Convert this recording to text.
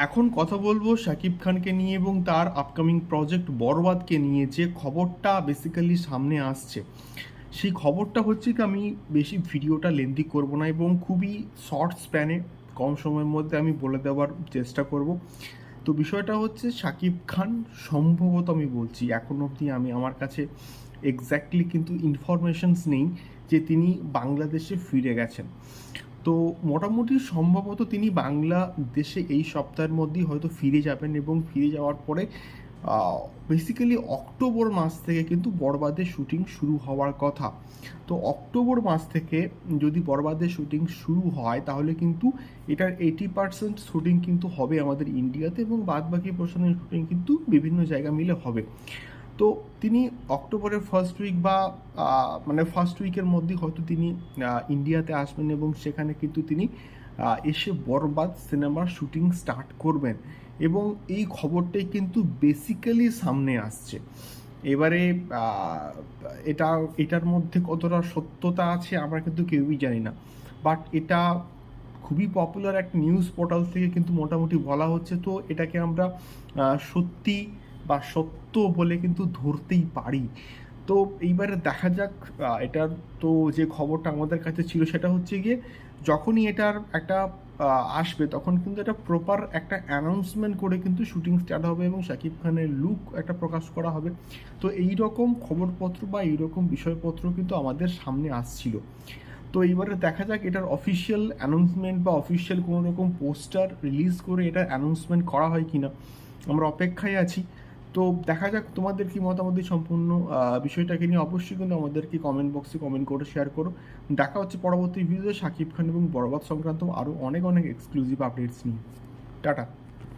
এখন কথা বলবো শাকিব খানকে নিয়ে এবং তার আপকামিং প্রজেক্ট বরবাদকে নিয়ে। যে খবরটা বেসিক্যালি সামনে আসছে, সেই খবরটা হচ্ছে কি, আমি বেশি ভিডিওটা লেন্দি করব না এবং খুবই শর্ট স্প্যানে কম সময়ের মধ্যে আমি বলে দেওয়ার চেষ্টা করব। তো বিষয়টা হচ্ছে শাকিব খান সম্ভবত, আমি বলছি এখন অবধি আমার কাছে এক্স্যাক্টলি কিন্তু ইনফরমেশনস নেই যে তিনি বাংলাদেশে ফিরে গেছেন। তো মোটামুটি সম্ভবত তিনি বাংলাদেশে এই সপ্তাহের মধ্যেই হয়তো ফিরে যাবেন এবং ফিরে যাওয়ার পরে বেসিক্যালি অক্টোবর মাস থেকে কিন্তু বরবাদের শুটিং শুরু হওয়ার কথা। তো অক্টোবর মাস থেকে যদি বরবাদের শুটিং শুরু হয় তাহলে কিন্তু এটার 80% শুটিং কিন্তু হবে আমাদের ইন্ডিয়াতে এবং বাদবাকি পোর্শনের শুটিং কিন্তু বিভিন্ন জায়গা মিলে হবে। তো তিনি অক্টোবরের ফার্স্ট উইক বা মানে ফার্স্ট উইকের মধ্যে হয়তো তিনি ইন্ডিয়াতে আসবেন এবং সেখানে কিন্তু তিনি এসে বরবাদ সিনেমার শুটিং স্টার্ট করবেন এবং এই খবরটাই কিন্তু বেসিক্যালি সামনে আসছে। এবারে এটা এটার মধ্যে কতটা সত্যতা আছে আমরা কিন্তু কেউই জানি না, বাট এটা খুবই পপুলার একটা নিউজ পোর্টাল থেকে কিন্তু মোটামুটি বলা হচ্ছে। তো এটাকে আমরা সত্যি বা সত্য বলে কিন্তু ধরতেই পারি। তো এইবারে দেখা যাক। এটার তো যে খবরটা আমাদের কাছে ছিল সেটা হচ্ছে গিয়ে, যখনই এটার একটা আসবে তখন কিন্তু এটা প্রপার একটা অ্যানাউন্সমেন্ট করে কিন্তু শুটিং স্টার্ট হবে এবং শাকিব খানের লুক একটা প্রকাশ করা হবে। তো এই রকম খবরপত্র বা এইরকম বিষয়পত্র কিন্তু আমাদের সামনে আসছিল। তো এইবারে দেখা যাক এটার অফিসিয়াল অ্যানাউন্সমেন্ট বা অফিসিয়াল কোনো রকম পোস্টার রিলিজ করে এটা অ্যানাউন্সমেন্ট করা হয় কিনা, আমরা অপেক্ষায় আছি। তো দেখা যাক তোমাদের কি মতামত এই সম্পূর্ণ বিষয়টাকে নিয়ে। অবশ্যই কিন্তু আমাদেরকে কমেন্ট বক্সে কমেন্ট করে শেয়ার করো। দেখা হচ্ছে পরবর্তী ভিডিওতে শাকিব খান এবং বরবাদ সংক্রান্ত আরও অনেক অনেক এক্সক্লুসিভ আপডেটস নিয়ে। টাটা।